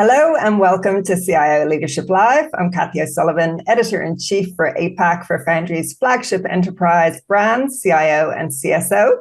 Hello and welcome to CIO Leadership Live. I'm Kathy O'Sullivan, Editor-in-Chief for APAC for Foundry's flagship enterprise brands, CIO and CSO.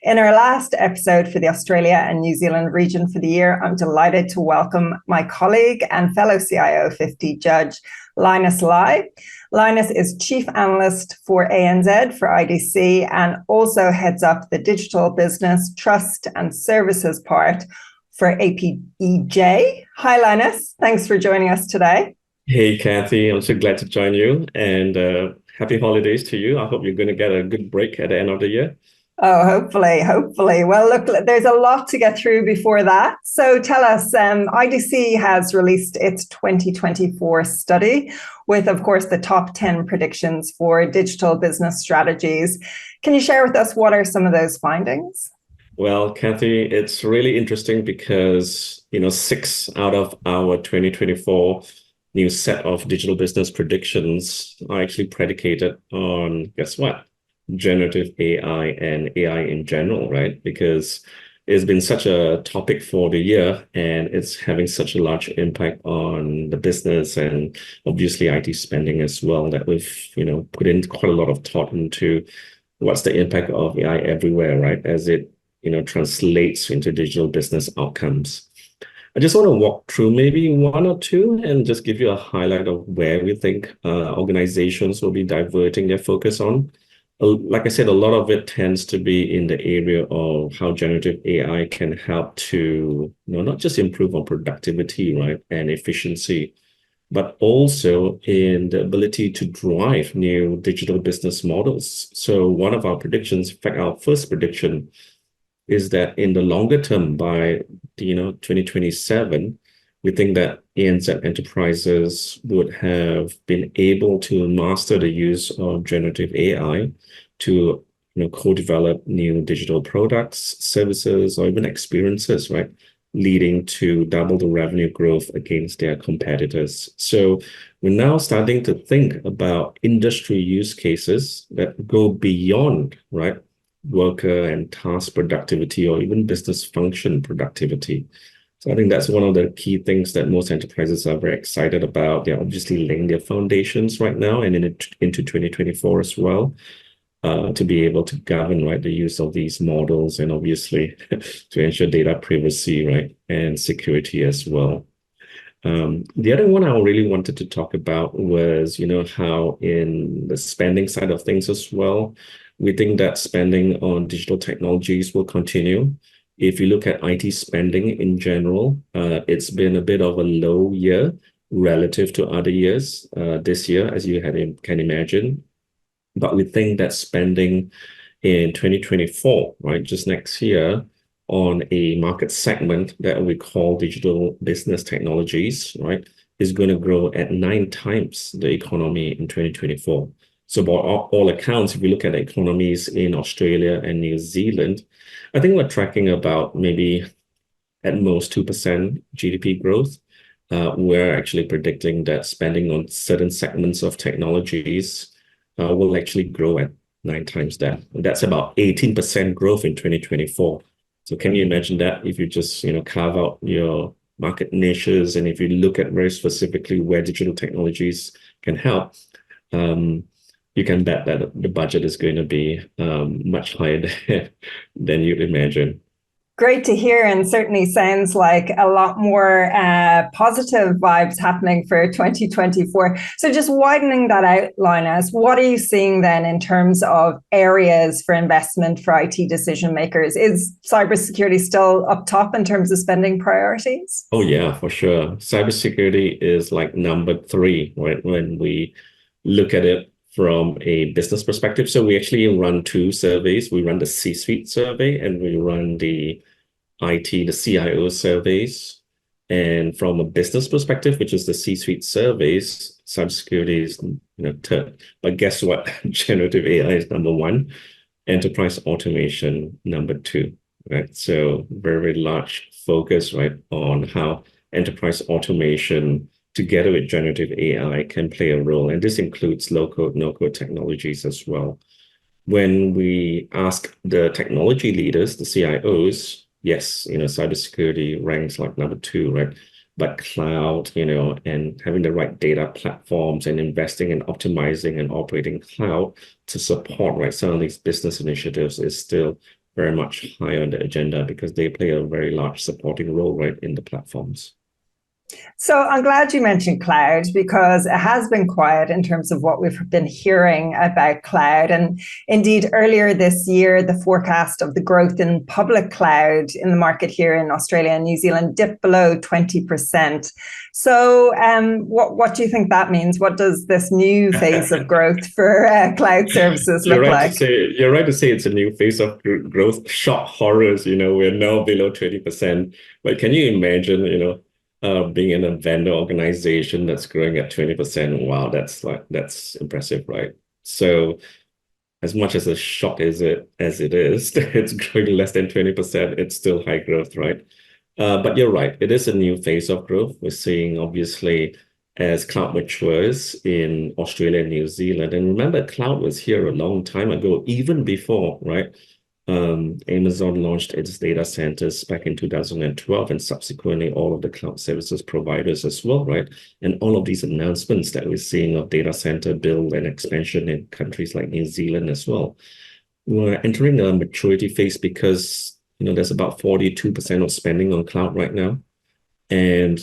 In our last episode for the Australia and New Zealand region for the year, I'm delighted to welcome my colleague and fellow CIO 50 judge, Linus Lai. Linus is Chief Analyst for ANZ for IDC and also heads up the Digital Business, Trust and Services part for APEJ. Hi, Linus. Thanks for joining us today. Hey, Kathy. I'm so glad to join you, and happy holidays to you. I hope you're going to get a good break at the end of the year. Oh, hopefully. Well, look, there's a lot to get through before that. So tell us, IDC has released its 2024 study with, of course, the top 10 predictions for digital business strategies. Can you share with us what are some of those findings? Well, Kathy, it's really interesting because, 6 out of our 2024 new set of digital business predictions are actually predicated on, guess what? Generative AI and AI in general, right? Because it's been such a topic for the year and it's having such a large impact on the business and obviously IT spending as well, that we've, put in quite a lot of thought into what's the impact of AI everywhere, right? As it translates into digital business outcomes. I just want to walk through maybe one or two and just give you a highlight of where we think organizations will be diverting their focus on. Like I said, a lot of it tends to be in the area of how generative AI can help to, not just improve on productivity, right, and efficiency, but also in the ability to drive new digital business models. So one of our predictions, in fact, our first prediction is that in the longer term, by 2027, we think that ANZ enterprises would have been able to master the use of generative AI to co-develop new digital products, services, or even experiences, right? Leading to double the revenue growth against their competitors. So we're now starting to think about industry use cases that go beyond, right, worker and task productivity or even business function productivity. So I think that's one of the key things that most enterprises are very excited about. They're obviously laying their foundations right now and into 2024 as well, to be able to govern, right, the use of these models and obviously to ensure data privacy, right, and security as well. The other one I really wanted to talk about was, how in the spending side of things as well, we think that spending on digital technologies will continue. If you look at IT spending in general, it's been a bit of a low year relative to other years this year, as you can imagine. But we think that spending in 2024, right, just next year, on a market segment that we call digital business technologies, right, is going to grow at 9 times the economy in 2024. So by all accounts, if you look at the economies in Australia and New Zealand, I think we're tracking about maybe at most 2% GDP growth. We're actually predicting that spending on certain segments of technologies will actually grow at 9 times that. And that's about 18% growth in 2024. So can you imagine that if you just carve out your market niches and if you look at very specifically where digital technologies can help, you can bet that the budget is going to be much higher than you'd imagine. Great to hear, and certainly sounds like a lot more positive vibes happening for 2024. So just widening that out, Linus, what are you seeing then in terms of areas for investment for IT decision makers? Is cybersecurity still up top in terms of spending priorities? Oh yeah, for sure. Cybersecurity is like number 3, right, when we look at it from a business perspective. So we actually run 2 surveys. We run the C-suite survey and we run the IT, the CIO surveys. And from a business perspective, which is the C-suite surveys, cybersecurity is third. But guess what? Generative AI is number 1. Enterprise automation, number 2. Right? So very large focus, right, on how enterprise automation together with generative AI can play a role. And this includes low-code, no-code technologies as well. When we ask the technology leaders, the CIOs, yes, cybersecurity ranks like number 2, right? but cloud, and having the right data platforms and investing in optimizing and operating cloud to support, right, some of these business initiatives is still very much high on the agenda because they play a very large supporting role, right, in the platforms. So I'm glad you mentioned cloud because it has been quiet in terms of what we've been hearing about cloud. And indeed, earlier this year, the forecast of the growth in public cloud in the market here in Australia and New Zealand dipped below 20%. So what do you think that means? What does this new phase of growth for cloud services look like? You're right to say it's a new phase of growth. Shock horrors, we're now below 20%. But can you imagine, being in a vendor organization that's growing at 20%? Wow, that's impressive, right? So as much as a shock as it is, it's growing less than 20%, it's still high growth, right? But you're right, it is a new phase of growth. We're seeing, obviously, as cloud matures in Australia and New Zealand. And remember, cloud was here a long time ago, even before, right? Amazon launched its data centers back in 2012, and subsequently all of the cloud services providers as well, right? And all of these announcements that we're seeing of data center build and expansion in countries like New Zealand as well. We're entering a maturity phase because, there's about 42% of spending on cloud right now. And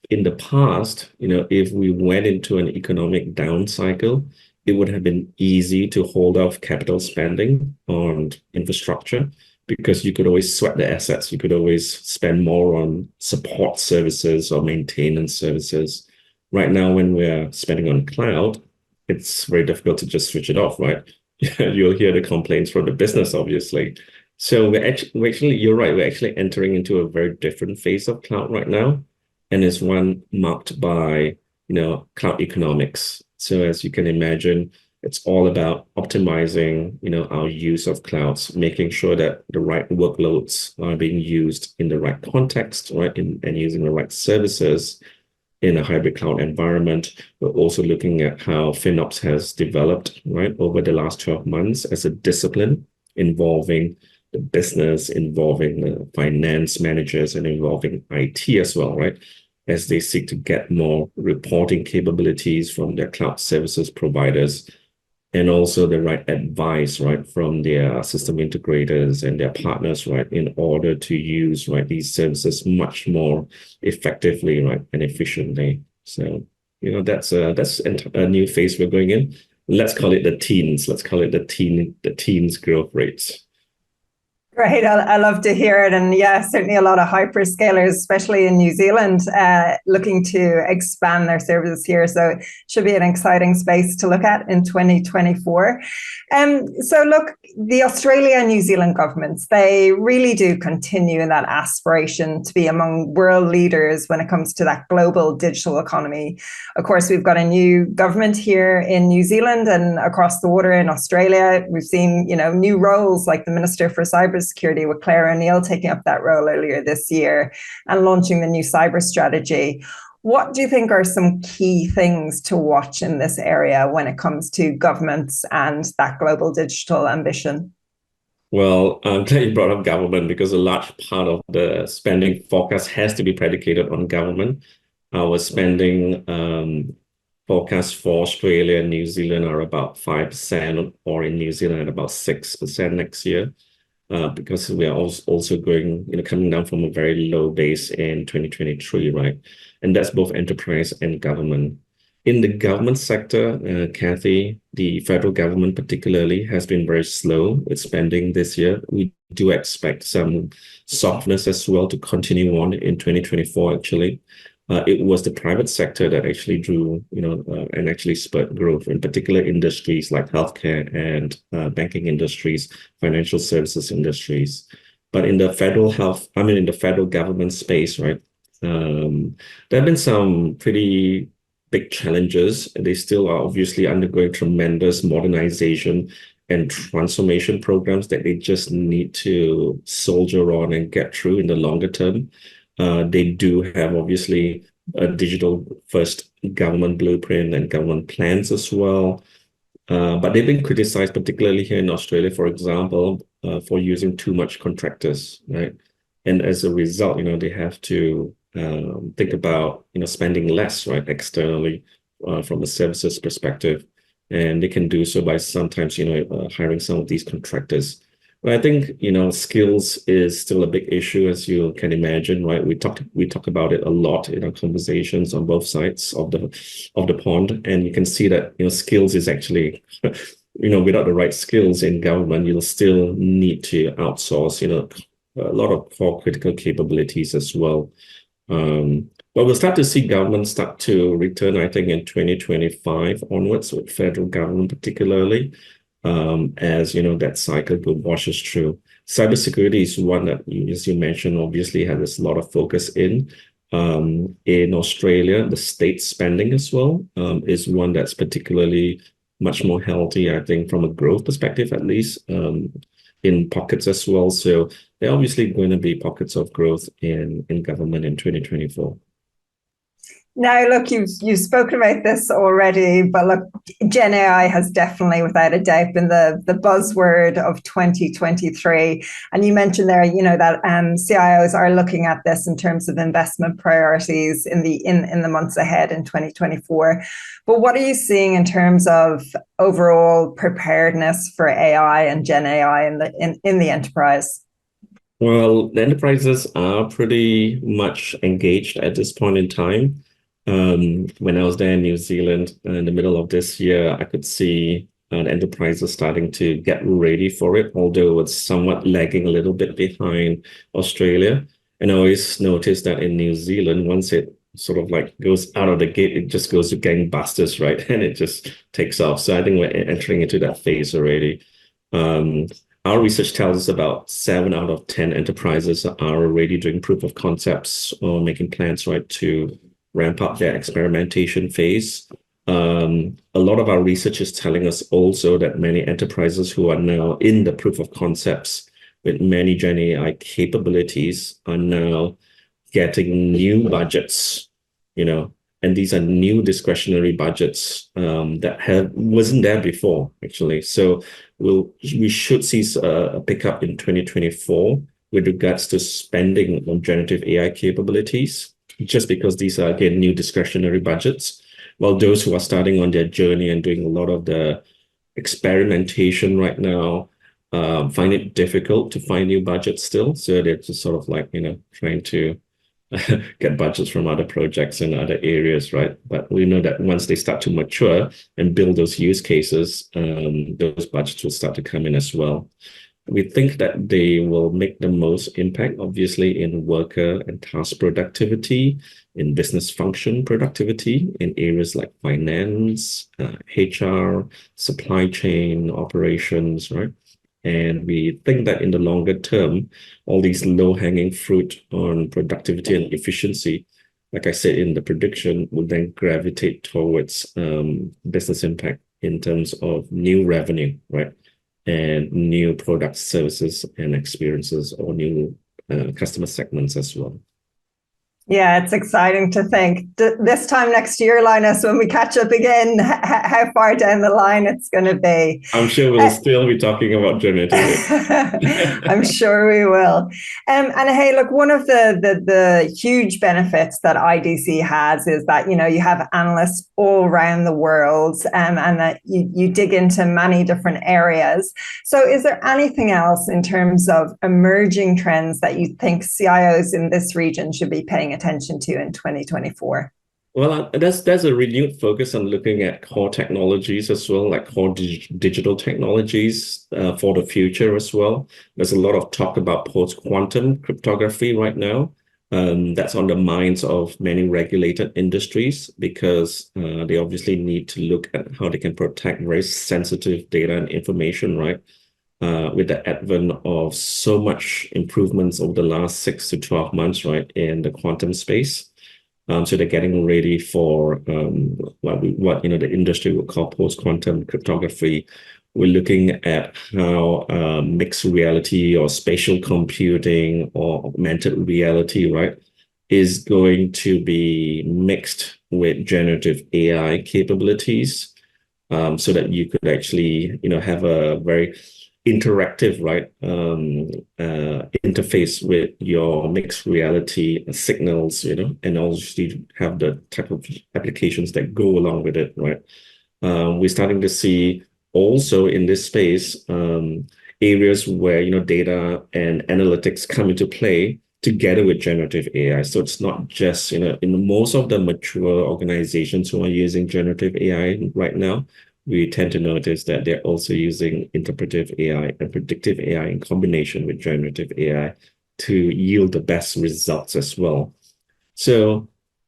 in the past, if we went into an economic down cycle, it would have been easy to hold off capital spending on infrastructure because you could always sweat the assets. You could always spend more on support services or maintenance services. Right now, when we're spending on cloud, it's very difficult to just switch it off, right? You'll hear the complaints from the business, obviously. So you're right, we're actually entering into a very different phase of cloud right now. And it's one marked by, cloud economics. So as you can imagine, it's all about optimizing, our use of clouds, making sure that the right workloads are being used in the right context, right, and using the right services in a hybrid cloud environment. We're also looking at how FinOps has developed, right, over the last 12 months as a discipline involving the business, involving the finance managers, and involving IT as well, right? As they seek to get more reporting capabilities from their cloud services providers, and also the right advice, right, from their system integrators and their partners, right, in order to use, right, these services much more effectively, right, and efficiently. So, that's a new phase we're going in. Let's call it the teens. Let's call it the teens growth rates. Great. I love to hear it. And yeah, certainly a lot of hyperscalers, especially in New Zealand, looking to expand their services here. So it should be an exciting space to look at in 2024. So look, the Australia and New Zealand governments, they really do continue in that aspiration to be among world leaders when it comes to that global digital economy. Of course, we've got a new government here in New Zealand and across the water in Australia. We've seen, new roles like the Minister for Cybersecurity with Claire O'Neill taking up that role earlier this year and launching the new cyber strategy. What do you think are some key things to watch in this area when it comes to governments and that global digital ambition? Well, I'm glad you brought up government because a large part of the spending forecast has to be predicated on government. Our spending forecasts for Australia and New Zealand are about 5%, or in New Zealand about 6% next year. Because we are also going, coming down from a very low base in 2023, right? And that's both enterprise and government. In the government sector, Kathy, the federal government particularly has been very slow with spending this year. We do expect some softness as well to continue on in 2024, actually. It was the private sector that actually drew, and actually spurred growth, in particular industries like healthcare and banking industries, financial services industries. But in the in the federal government space, right, there have been some pretty big challenges. They still are obviously undergoing tremendous modernization and transformation programs that they just need to soldier on and get through in the longer term. They do have obviously a digital first government blueprint and government plans as well. But they've been criticized, particularly here in Australia, for example, for using too much contractors, right? And as a result, they have to think about, spending less, right, externally from a services perspective. And they can do so by sometimes, hiring some of these contractors. But I think, skills is still a big issue, as you can imagine, right? We talk about it a lot in our conversations on both sides of the pond, and you can see that, skills is actually, without the right skills in government, you'll still need to outsource, a lot of core critical capabilities as well. But we'll start to see government start to return, I think, in 2025 onwards, with federal government particularly, as that cycle washes through. Cybersecurity is one that, as you mentioned, obviously has a lot of focus in. In Australia, the state spending as well is one that's particularly much more healthy, I think, from a growth perspective, at least, in pockets as well. So there are obviously going to be pockets of growth in government in 2024. Now, look, you've spoken about this already, but look, Gen AI has definitely, without a doubt, been the buzzword of 2023. And you mentioned there, that CIOs are looking at this in terms of investment priorities in the months ahead in 2024. But what are you seeing in terms of overall preparedness for AI and Gen AI in the enterprise? Well, the enterprises are pretty much engaged at this point in time. When I was there in New Zealand in the middle of this year, I could see enterprises starting to get ready for it, although it's somewhat lagging a little bit behind Australia. And I always noticed that in New Zealand, once it sort of like goes out of the gate, it just goes to gangbusters, right? And it just takes off. So I think we're entering into that phase already. Our research tells us about 7 out of 10 enterprises are already doing proof of concepts or making plans, right, to ramp up their experimentation phase. A lot of our research is telling us also that many enterprises who are now in the proof of concepts with many Gen AI capabilities are now getting new budgets, and these are new discretionary budgets that wasn't there before, actually. So we should see a pickup in 2024 with regards to spending on generative AI capabilities, just because these are, again, new discretionary budgets, while those who are starting on their journey and doing a lot of the experimentation right now find it difficult to find new budgets still. So they're just sort of like, trying to get budgets from other projects in other areas, right? But we know that once they start to mature and build those use cases, those budgets will start to come in as well. We think that they will make the most impact, obviously, in worker and task productivity, in business function productivity, in areas like finance, HR, supply chain operations, right? And we think that in the longer term, all these low-hanging fruit on productivity and efficiency, like I said in the prediction, will then gravitate towards business impact in terms of new revenue, right? And new products, services, and experiences, or new customer segments as well. Yeah, it's exciting to think this time next year, Linus, when we catch up again, how far down the line it's going to be. I'm sure we'll still be talking about generative AI. I'm sure we will. And hey, look, one of the huge benefits that IDC has is that, you have analysts all around the world, and that you dig into many different areas. So is there anything else in terms of emerging trends that you think CIOs in this region should be paying attention to in 2024? Well, there's a renewed focus on looking at core technologies as well, like core digital technologies for the future as well. There's a lot of talk about post-quantum cryptography right now. That's on the minds of many regulated industries, because they obviously need to look at how they can protect very sensitive data and information, right? With the advent of so much improvements over the last 6 to 12 months, right, in the quantum space. So they're getting ready for what the industry would call post-quantum cryptography. We're looking at how mixed reality or spatial computing or augmented reality, right, is going to be mixed with generative AI capabilities, so that you could actually, have a very interactive, right, interface with your mixed reality signals, and also you have the type of applications that go along with it, right? We're starting to see also in this space areas where data and analytics come into play together with generative AI. So it's not just in most of the mature organizations who are using generative AI right now, we tend to notice that they're also using interpretive AI and predictive AI in combination with generative AI to yield the best results as well. So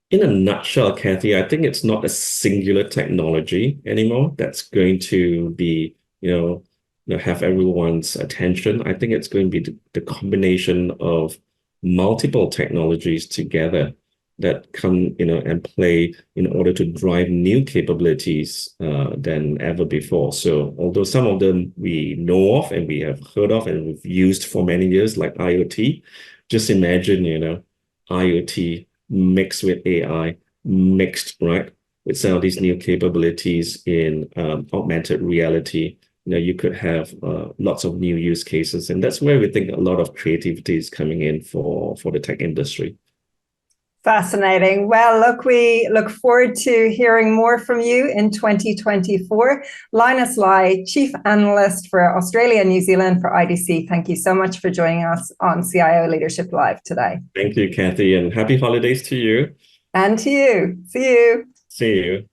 in a nutshell, Kathy, I think it's not a singular technology anymore that's going to be, have everyone's attention. I think it's going to be the combination of multiple technologies together that come, and play in order to drive new capabilities than ever before. So although some of them we know of and we have heard of and we've used for many years, like IoT, just imagine, IoT mixed with AI, mixed, right, with some of these new capabilities in augmented reality. You could have lots of new use cases, and that's where we think a lot of creativity is coming in for the tech industry. Fascinating. Well, look, we look forward to hearing more from you in 2024. Linus Lai, Chief Analyst for Australia and New Zealand for IDC, thank you so much for joining us on CIO Leadership Live today. Thank you, Kathy, and happy holidays to you. And to you. See you. See you.